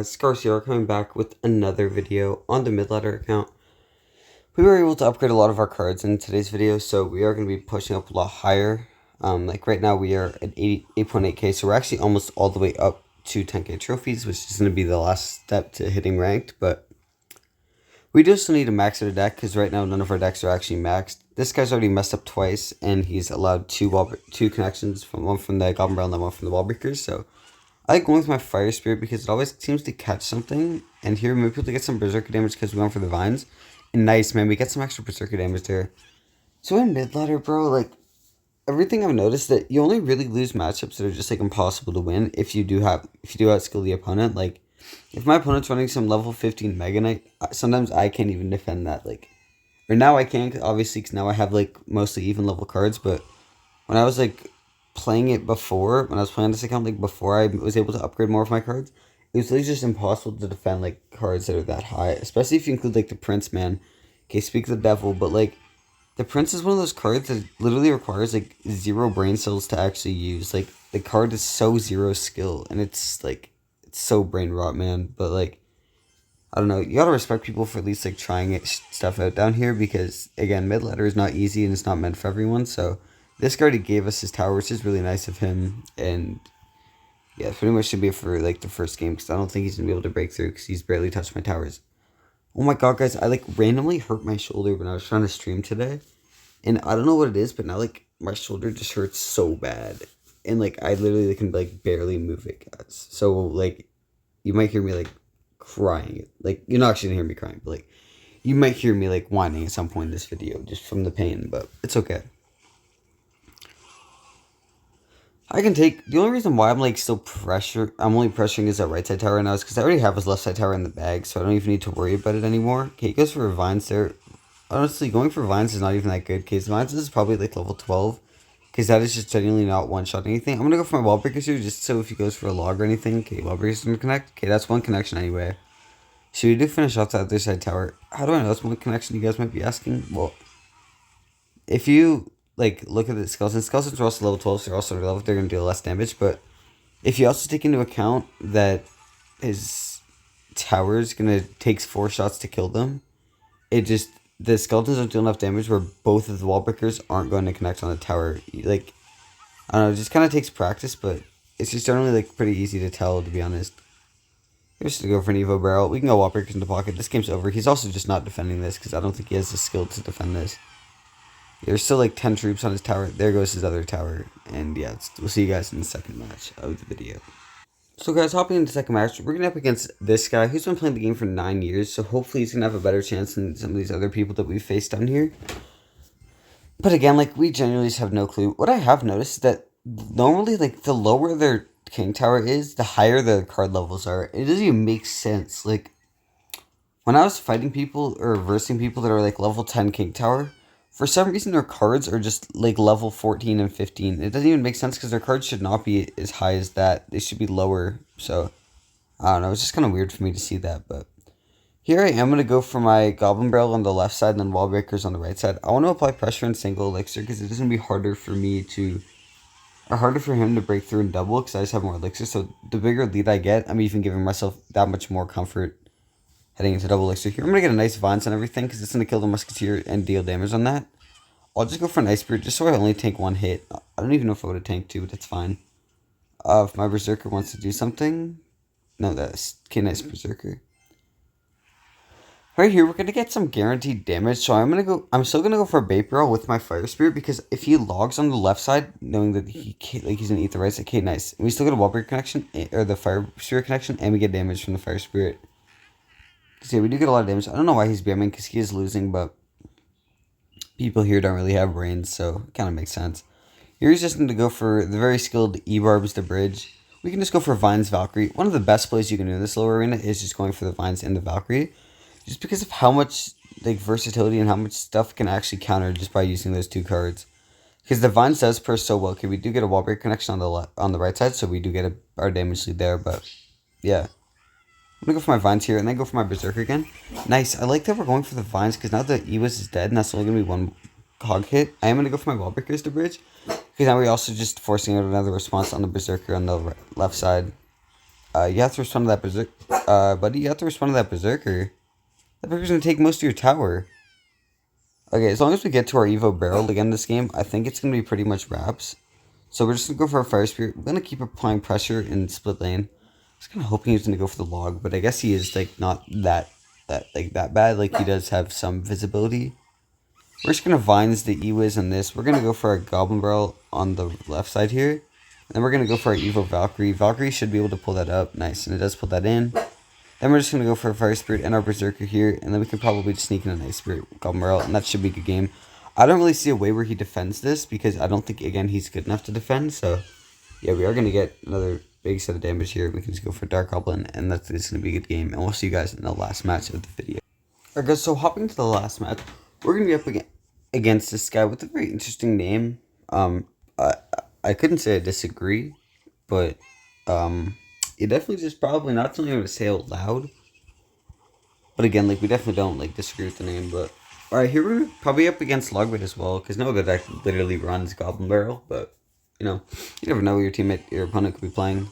Scars here, coming back with another video on the Midladder account. We were able to upgrade a lot of our cards in today's video, so we are going to be pushing up a lot higher. Like right now we are at 8.8k, so we're actually almost all the way up to 10k trophies, which is going to be the last step to hitting ranked. But we do still need to max out a deck, because right now none of our decks are actually maxed. This guy's already messed up twice, and he's allowed two connections, one from the Goblin Barrel and one from the Wallbreakers, so I like going with my Fire Spirit because it always seems to catch something. And here we might be able to get some Berserker damage because we went for the Vines. And nice, man, we get some extra Berserker damage there. So in mid-ladder, bro, like, everything I've noticed that you only really lose matchups that are just, like, impossible to win if you do outskill the opponent. Like, if my opponent's running some level 15 Mega Knight, sometimes I can't even defend that. Like, or now I can, obviously, because now I have, like, mostly even level cards. But when I was, like, playing it before, when I was playing this account, like before I was able to upgrade more of my cards, it was literally just impossible to defend like cards that are that high, especially if you include like the Prince, man. Okay, speak of the devil, but like the Prince is one of those cards that literally requires like 0 brain cells to actually use. Like the card is so 0 skill, and it's like it's so brain rot, man. But like I don't know, you gotta respect people for at least like trying stuff out down here, because again, mid ladder is not easy and it's not meant for everyone. So this card he gave us his tower, which is really nice of him, and yeah, pretty much should be for like the first game, because I don't think he's gonna be able to break through because he's barely touched my towers. Oh my god, guys, I like randomly hurt my shoulder when I was trying to stream today, and I don't know what it is, but now like my shoulder just hurts so bad, and like I literally can like barely move it, guys. So like you might hear me like crying, like you're not actually gonna hear me crying, but like you might hear me like whining at some point in this video just from the pain, but it's okay. I can take, the only reason why I'm like still I'm only pressuring his right side tower right now is because I already have his left side tower in the bag, so I don't even need to worry about it anymore. Okay, he goes for Vines there. Honestly, going for Vines is not even that good, because Vines is probably like level 12, because that is just genuinely not one-shot anything. I'm gonna go for my wall breakers here, just so if he goes for a log or anything, okay, wall breakers gonna connect. Okay, that's one connection anyway. Should we do finish off the other side tower? How do I know that's one connection, you guys might be asking? Well, if you like look at the skeletons are also level 12, so they're also level, they're gonna deal less damage. But if you also take into account that his tower is gonna takes 4 shots to kill them, it just, the skeletons don't deal enough damage where both of the wall breakers aren't going to connect on the tower. Like I don't know, it just kind of takes practice, but it's just generally like pretty easy to tell, to be honest. We're just gonna go for an Evo barrel. We can go wall breakers into pocket. This game's over. He's also just not defending this because I don't think he has the skill to defend this. There's still like 10 troops on his tower. There goes his other tower. And yeah, we'll see you guys in the second match of the video. So guys, hopping into the second match, we're going to up against this guy who's been playing the game for 9 years. So hopefully he's going to have a better chance than some of these other people that we've faced down here. But again, like, we genuinely just have no clue. What I have noticed is that normally, like, the lower their king tower is, the higher their card levels are. It doesn't even make sense. Like, when I was fighting people or versing people that are like level 10 king tower, for some reason their cards are just like level 14 and 15. It doesn't even make sense because their cards should not be as high as that. They should be lower. So, I don't know. It's just kind of weird for me to see that. But here I am going to go for my Goblin Barrel on the left side and then Wall Breakers on the right side. I want to apply pressure and single elixir because it doesn't be harder for me to, or harder for him to break through and double because I just have more elixir. So the bigger lead I get, I'm even giving myself that much more comfort heading into double elixir here. I'm going to get a nice Vines and everything because it's going to kill the Musketeer and deal damage on that. I'll just go for an Ice Spirit just so I only tank 1 hit. I don't even know if I would have tanked 2, but that's fine. If my Berserker wants to do something. No, that's okay, nice Berserker. Right here, we're going to get some guaranteed damage. So I'm still going to go for a Bait Barrel with my Fire Spirit because if he logs on the left side, knowing that he's going to eat the right side, okay, nice. And we still get a Wall Breaker connection, or the Fire Spirit connection, and we get damage from the Fire Spirit. Because yeah, we do get a lot of damage. I don't know why he's BMing because he is losing, but people here don't really have brains, so it kind of makes sense. Here's just going to go for the very skilled E-Barbs to bridge. We can just go for Vines Valkyrie. One of the best plays you can do in this lower arena is just going for the Vines and the Valkyrie. Just because of how much like versatility and how much stuff can actually counter just by using those 2 cards. Because the Vines does purse so well. Okay, we do get a wall break connection on the right side, so we do get our damage lead there, but yeah. I'm going to go for my Vines here, and then go for my Berserker again. Nice. I like that we're going for the Vines, because now that Ewis is dead, and that's only going to be 1 hog hit, I am going to go for my Wall Breakers to bridge. Because now we're also just forcing out another response on the Berserker on the left side. You have to respond to that Berserker. buddy, you have to respond to that Berserker. That Berserker's gonna take most of your tower. Okay, as long as we get to our Evo barrel again this game, I think it's gonna be pretty much wraps. So we're just gonna go for our Fire Spirit. We're gonna keep applying pressure in split lane. I was kind of hoping he was gonna go for the log, but I guess he is like not that bad. Like he does have some visibility. We're just gonna vines the E-Wiz on this. We're gonna go for our Goblin Barrel on the left side here. And then we're gonna go for our Evo Valkyrie. Valkyrie should be able to pull that up. Nice, and it does pull that in. Then we're just gonna go for a Fire Spirit and our Berserker here, and then we can probably just sneak in a nice Spirit Goblin Barrel, and that should be a good game. I don't really see a way where he defends this because I don't think again he's good enough to defend. So yeah, we are gonna get another big set of damage here. We can just go for Dark Goblin, and that's gonna be a good game. And we'll see you guys in the last match of the video. Alright guys, so hopping to the last match, we're gonna be up against this guy with a very interesting name. I couldn't say I disagree, but it definitely just probably not something I would say out loud. But again, like we definitely don't like disagree with the name. But alright, here we're probably up against Logbait as well, because no good literally runs Goblin Barrel, but you know, you never know what your opponent could be playing.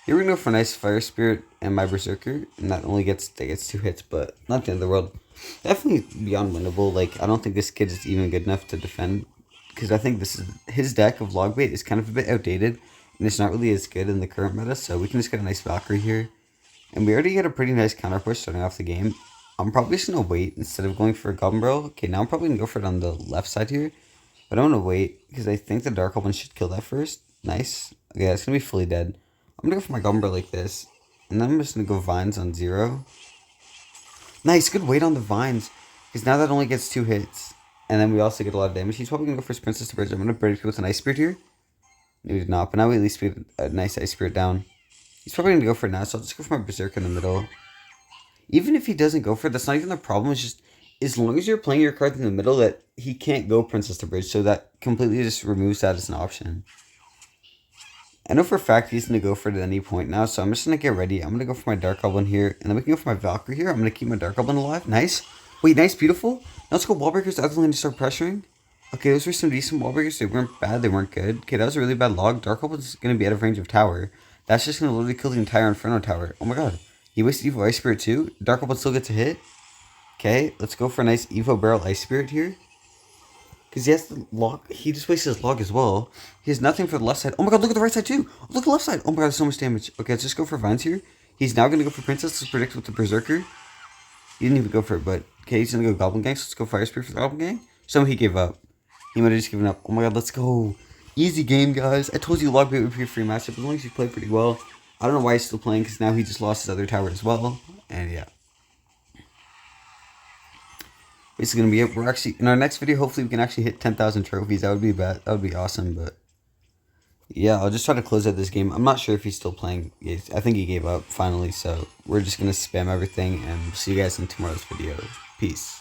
Here we're gonna go for a nice Fire Spirit and my Berserker, and that only gets 2 hits, but not the end of the world. Definitely beyond winnable. Like I don't think this kid is even good enough to defend, because I think his deck of Logbait is kind of a bit outdated, and it's not really as good in the current meta. So we can just get a nice Valkyrie here, and we already get a pretty nice counter push starting off the game. I'm probably just gonna wait instead of going for a Goblin Barrel. Okay, now I'm probably gonna go for it on the left side here, but I'm gonna wait because I think the Dark Goblin should kill that first. Nice. Okay, that's gonna be fully dead. I'm gonna go for my Goblin Barrel like this, and then I'm just gonna go Vines on 0. Nice, good weight on the Vines, because now that only gets 2 hits, and then we also get a lot of damage. He's probably gonna go for his Princess to Bridge. I'm gonna break with an Ice Spirit here. No, he did not, but now we at least get a nice Ice Spirit down. He's probably gonna go for it now, so I'll just go for my Berserker in the middle. Even if he doesn't go for it, that's not even the problem. It's just as long as you're playing your cards in the middle, that he can't go Princess to Bridge, so that completely just removes that as an option. I know for a fact he's going to go for it at any point now, so I'm just going to get ready. I'm going to go for my Dark Goblin here, and then we can go for my Valkyrie here. I'm going to keep my Dark Goblin alive. Nice. Wait, nice, beautiful. Now let's go Wall Breakers to other lane to start pressuring. Okay, those were some decent Wall Breakers. They weren't bad. They weren't good. Okay, that was a really bad log. Dark Goblin's going to be out of range of tower. That's just going to literally kill the entire Inferno tower. Oh my god. He wasted Evo Ice Spirit too. Dark Goblin still gets a hit. Okay, let's go for a nice Evo Barrel Ice Spirit here. Because he has the log. He just wasted his log as well. He has nothing for the left side. Oh my god, look at the right side too. Look at the left side. Oh my god, there's so much damage. Okay, let's just go for Vines here. He's now going to go for Princess. Let's predict with the Berserker. He didn't even go for it, but okay, he's going to go Goblin Gang. So let's go Fire Spirit for the Goblin Gang. Somehow he gave up. He might have just given up. Oh my god, let's go. Easy game, guys. I told you Logbait would be a free matchup as long as you play pretty well. I don't know why he's still playing, because now he just lost his other tower as well. And yeah. This is gonna be it. We're actually in our next video. Hopefully, we can actually hit 10,000 trophies. That would be bad. That would be awesome. But yeah, I'll just try to close out this game. I'm not sure if he's still playing. I think he gave up finally. So we're just gonna spam everything, and we'll see you guys in tomorrow's video. Peace.